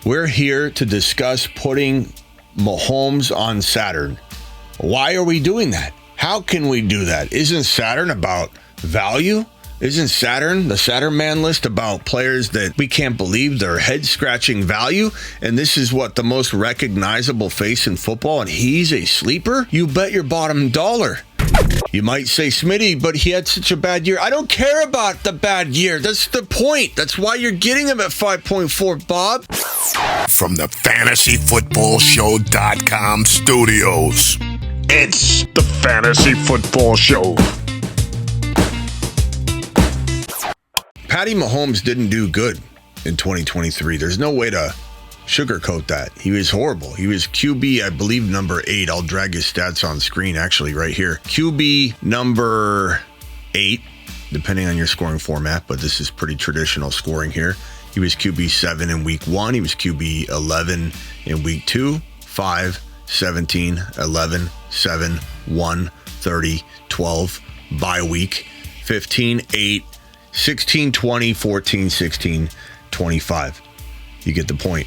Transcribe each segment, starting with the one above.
We're here to discuss putting Mahomes on Saturn. Why are we doing that? How can we do that? Isn't Saturn about value? Isn't Saturn, the Saturn man list, about players that we can't believe their head-scratching value? And this is what, the most recognizable face in football, and he's a sleeper? You bet your bottom dollar. You might say, Smitty, but he had such a bad year. I don't care about the bad year. That's the point. That's why you're getting him at 5.4, Bob. From the FantasyFootballShow.com studios, it's the Fantasy Football Show. Patty Mahomes didn't do good in 2023. There's no way to sugarcoat that. He was horrible. He was QB, I believe, number 8. I'll drag his stats on screen, actually, right here. QB number 8, depending on your scoring format, but this is pretty traditional scoring here. He was QB 7 in week 1. He was QB 11 in week 2, 5, 17, 11, 7, 1, 30, 12, bye week, 15, 8, 16, 20, 14, 16, 25. You get the point.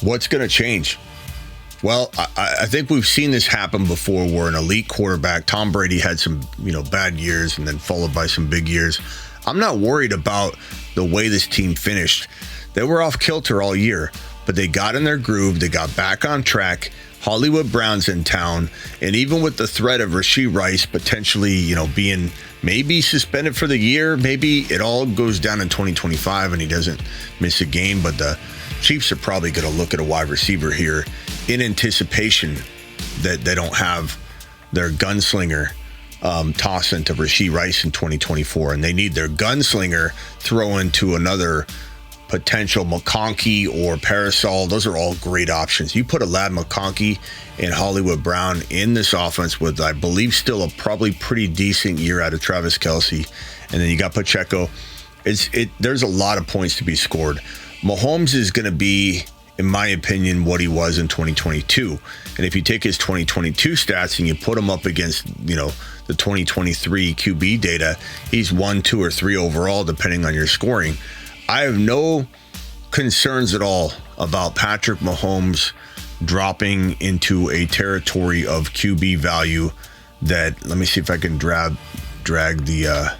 What's going to change? Well, I think we've seen this happen before where an elite quarterback, Tom Brady, had some, bad years and then followed by some big years. I'm not worried about the way this team finished. They were off kilter all year, but they got in their groove. They got back on track. Hollywood Brown's in town, and even with the threat of Rashee Rice potentially, being maybe suspended for the year, maybe it all goes down in 2025 and he doesn't miss a game, but the Chiefs are probably going to look at a wide receiver here in anticipation that they don't have their gunslinger toss into Rashee Rice in 2024, and they need their gunslinger throw into another potential McConkey or Parasol. Those are all great options. You put a Lad McConkey and Hollywood Brown in this offense with, I believe, still a probably pretty decent year out of Travis Kelce, and then you got Pacheco. There's a lot of points to be scored. Mahomes is going to be, in my opinion, what he was in 2022. And if you take his 2022 stats and you put him up against, the 2023 QB data, he's 1, 2, or 3 overall, depending on your scoring. I have no concerns at all about Patrick Mahomes dropping into a territory of QB value that, let me see if I can drag the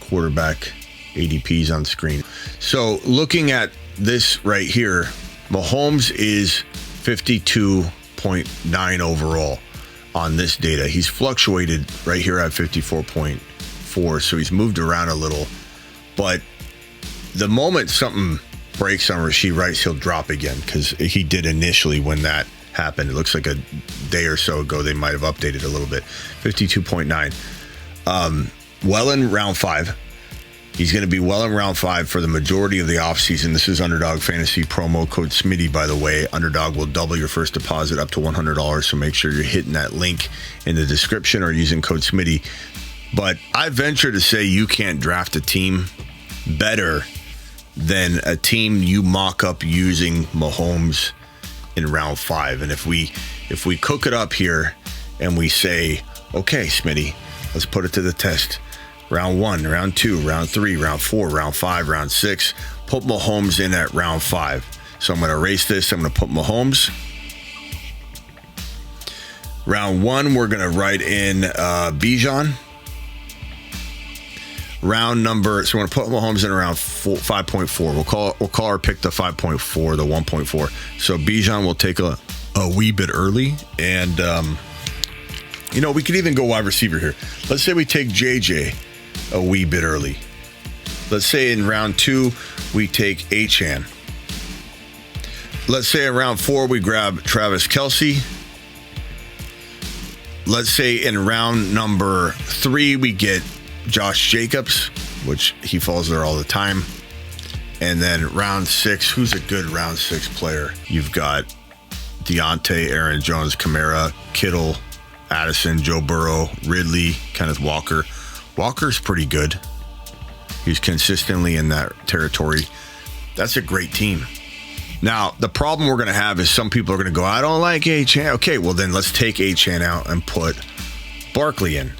quarterback ADPs on screen. So looking at this right here, Mahomes is 52.9 overall on this data. He's fluctuated right here at 54.4, so he's moved around a little, but the moment something breaks on Rashee Rice, he'll drop again, because he did initially when that happened. It looks like a day or so ago they might have updated a little bit. 52.9. Well in round 5. He's going to be well in round 5 for the majority of the offseason. This is Underdog Fantasy promo code Smitty, by the way. Underdog will double your first deposit up to $100, so make sure you're hitting that link in the description or using code Smitty. But I venture to say you can't draft a team better than a team you mock up using Mahomes in round 5. And if we cook it up here and we say, okay, Smitty, let's put it to the test. Round 1, round 2, round 3, round 4, round 5, round 6, put Mahomes in at round 5. So I'm going to erase this. I'm going to put Mahomes. Round 1, we're going to write in Bijan. Round number, so we're going to put Mahomes in around 5.4. We'll call our pick the 5.4, the 1.4. So Bijan will take a wee bit early, and we could even go wide receiver here. Let's say we take JJ a wee bit early. Let's say in round 2 we take Achane. Let's say in round 4 we grab Travis Kelce. Let's say in round number 3 we get Josh Jacobs, which he falls there all the time. And then round 6, who's a good round 6 player? You've got Deontay, Aaron Jones, Kamara, Kittle, Addison, Joe Burrow, Ridley, Kenneth Walker. Walker's pretty good. He's consistently in that territory. That's a great team. Now, the problem we're going to have is some people are going to go, I don't like Achane. Okay, well then let's take Achane out and put Barkley in.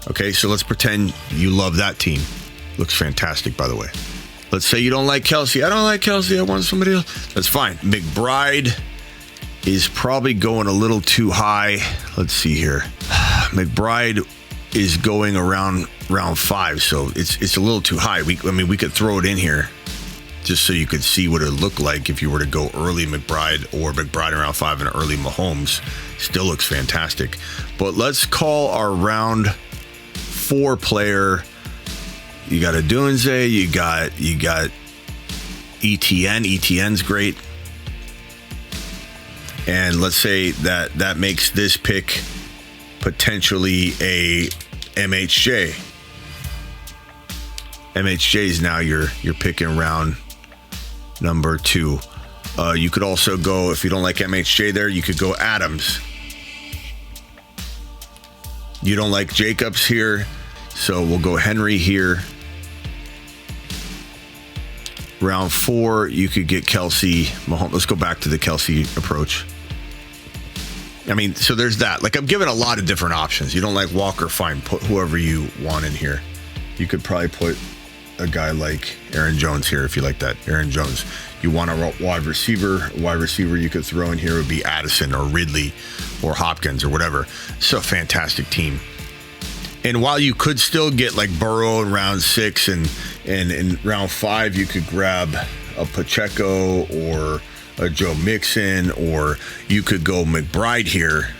Okay, so let's pretend you love that team. Looks fantastic, by the way. Let's say you don't like Kelsey. I don't like Kelsey. I want somebody else. That's fine. McBride is probably going a little too high. Let's see here. McBride is going around round 5, so it's a little too high. We could throw it in here just so you could see what it looked like if you were to go early McBride or McBride around 5 and early Mahomes. Still looks fantastic. But let's call our round 4 player. You got a Dunze, you got ETN. ETN's great. And let's say that makes this pick potentially a MHJ. MHJ is now your pick in round number 2. You could also go, if you don't like MHJ there, you could go Adams. You don't like Jacobs here, so we'll go Henry here. Round 4, you could get Kelsey, Mahomes. Let's go back to the Kelsey approach. I mean, so there's that. Like, I'm giving a lot of different options. You don't like Walker, fine. Put whoever you want in here. You could probably put a guy like Aaron Jones here if you like that. Aaron Jones. You want a wide receiver. Wide receiver you could throw in here would be Addison or Ridley or Hopkins or whatever. It's a fantastic team. And while you could still get like Burrow in round 6 and in round 5, you could grab a Pacheco or a Joe Mixon, or you could go McBride here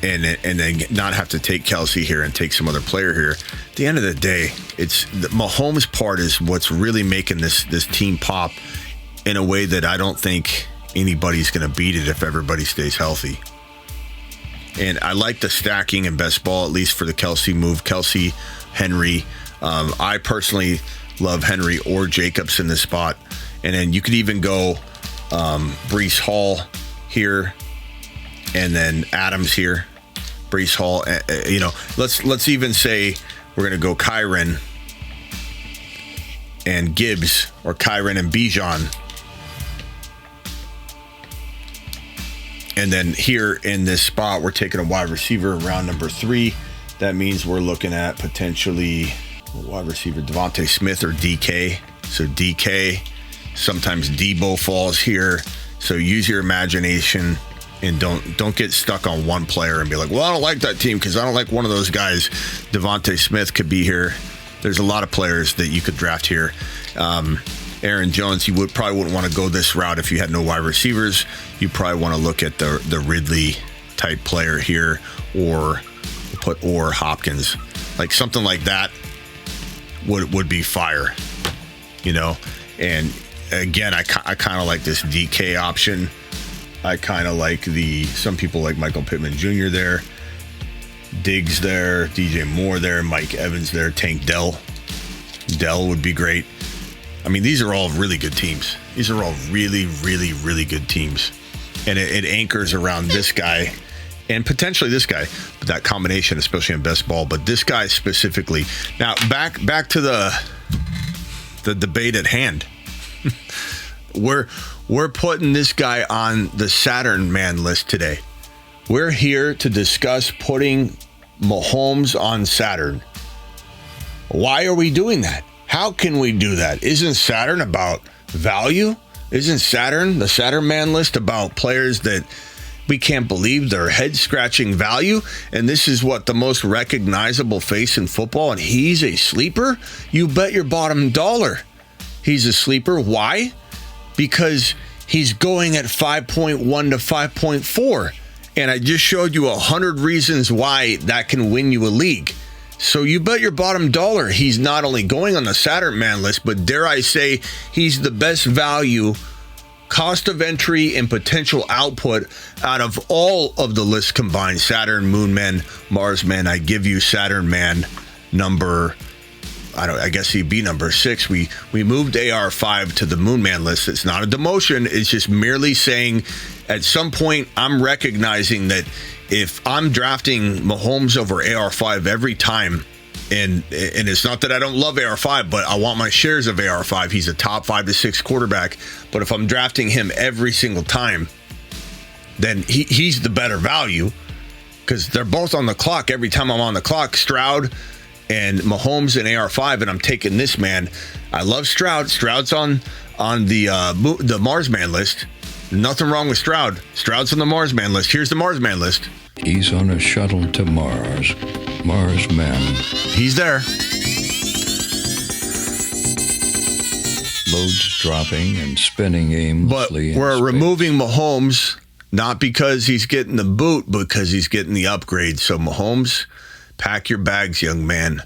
and then not have to take Kelsey here and take some other player here. At the end of the day, it's the Mahomes part is what's really making this team pop in a way that I don't think anybody's going to beat it if everybody stays healthy. And I like the stacking in best ball, at least for the Kelsey move. Kelsey, Henry. I personally love Henry or Jacobs in this spot. And then you could even go Breece Hall here, and then Adams here. Breece Hall, let's even say we're going to go Kyren and Gibbs, or Kyren and Bijan. And then here in this spot, we're taking a wide receiver round number 3. That means we're looking at potentially wide receiver Devontae Smith or DK. So DK, sometimes Debo falls here. So use your imagination and don't get stuck on one player and be like, well, I don't like that team because I don't like one of those guys. Devontae Smith could be here. There's a lot of players that you could draft here. Aaron Jones, you probably wouldn't want to go this route if you had no wide receivers. You probably want to look at the Ridley type player here, or Hopkins. Like something like that would be fire, And again, I kind of like this DK option. I kind of like some people like Michael Pittman Jr. there, Diggs there, DJ Moore there, Mike Evans there, Tank Dell. Dell would be great. I mean, these are all really good teams. These are all really, really, really good teams. And it anchors around this guy and potentially this guy, but that combination, especially in best ball, but this guy specifically. Now, back to the debate at hand. We're putting this guy on the Saturn man list today. We're here to discuss putting Mahomes on Saturn. Why are we doing that? How can we do that? Isn't Saturn about value? Isn't the Saturn man list about players that we can't believe their head-scratching value? And this is what the most recognizable face in football, and he's a sleeper? You bet your bottom dollar he's a sleeper. Why? Because he's going at 5.1 to 5.4. And I just showed you 100 reasons why that can win you a league. So you bet your bottom dollar he's not only going on the Saturn man list, but dare I say he's the best value, cost of entry, and potential output out of all of the lists combined. Saturn, Moon Man, Mars Man. I give you Saturn Man number, I guess he'd be number 6. We moved AR5 to the Moon Man list. It's not a demotion. It's just merely saying at some point I'm recognizing that if I'm drafting Mahomes over AR5 every time, and it's not that I don't love AR5, but I want my shares of AR5. He's a top 5 to 6 quarterback. But if I'm drafting him every single time, then he's the better value because they're both on the clock every time I'm on the clock. Stroud and Mahomes and AR5, and I'm taking this man. I love Stroud. Stroud's on the Mars Man list. Nothing wrong with Stroud. Stroud's on the Mars Man list. Here's the Mars Man list. He's on a shuttle to Mars. Mars Man. He's there. Loads dropping and spinning aimlessly. But we're removing Mahomes, not because he's getting the boot, but because he's getting the upgrade. So Mahomes, pack your bags, young man.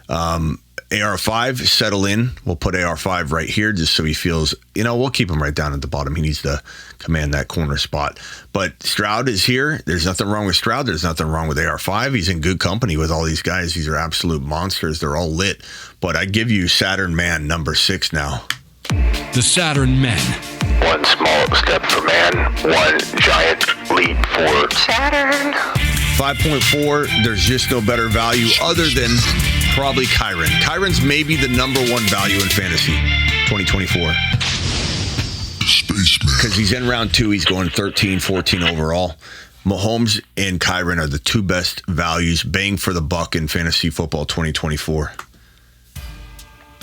AR5, settle in. We'll put AR5 right here just so he feels, we'll keep him right down at the bottom. He needs to command that corner spot. But Stroud is here. There's nothing wrong with Stroud. There's nothing wrong with AR5. He's in good company with all these guys. These are absolute monsters. They're all lit. But I give you Saturn Man number 6 now. The Saturn Men. One small step for man, one giant leap for Saturn. 5.4, there's just no better value other than probably Kyron. Kyron's maybe the number one value in fantasy 2024. Spaceman. Because he's in round 2, he's going 13, 14 overall. Mahomes and Kyron are the 2 best values, bang for the buck in fantasy football 2024.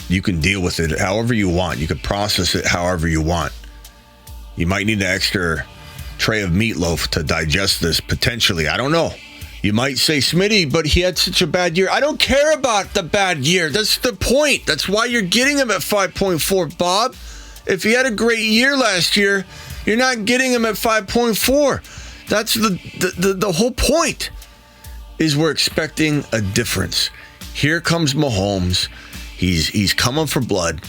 You can deal with it however you want. You can process it however you want. You might need an extra tray of meatloaf to digest this, potentially. I don't know. You might say, Smitty, but he had such a bad year. I don't care about the bad year. That's the point. That's why you're getting him at 5.4, Bob. If he had a great year last year, you're not getting him at 5.4. That's the whole point, is we're expecting a difference. Here comes Mahomes. He's coming for blood.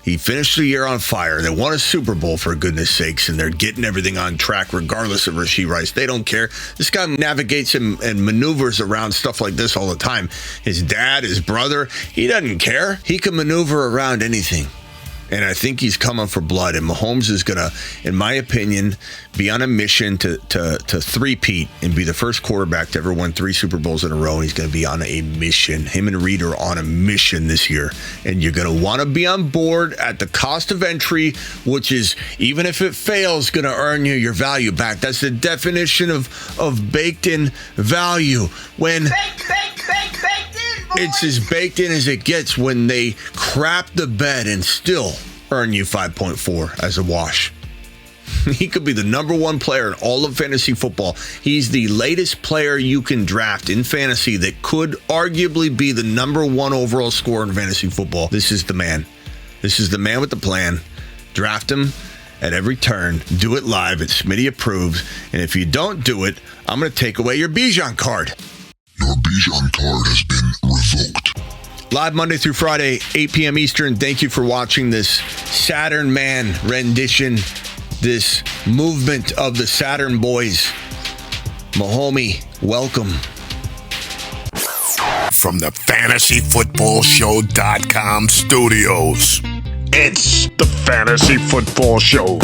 He finished the year on fire. They won a Super Bowl, for goodness sakes, and they're getting everything on track regardless of Rashee Rice. They don't care. This guy navigates and maneuvers around stuff like this all the time. His dad, his brother, he doesn't care. He can maneuver around anything. And I think he's coming for blood. And Mahomes is going to, in my opinion, be on a mission to three-peat and be the first quarterback to ever win 3 Super Bowls in a row. And he's going to be on a mission. Him and Reed are on a mission this year. And you're going to want to be on board at the cost of entry, which is, even if it fails, going to earn you your value back. That's the definition of baked-in value. When it's as baked in as it gets, when they crap the bed and still earn you 5.4 as a wash. He could be the number 1 player in all of fantasy football. He's the latest player you can draft in fantasy that could arguably be the number 1 overall scorer in fantasy football. This is the man. This is the man with the plan. Draft him at every turn. Do it live. It's Smitty approved. And if you don't do it, I'm going to take away your Bijan card. Your Bijan card has been revoked. Live Monday through Friday, 8 p.m. Eastern. Thank you for watching this Saturn Man rendition, this movement of the Saturn boys. Mahomie, welcome. From the FantasyFootballShow.com studios, it's the Fantasy Football Show.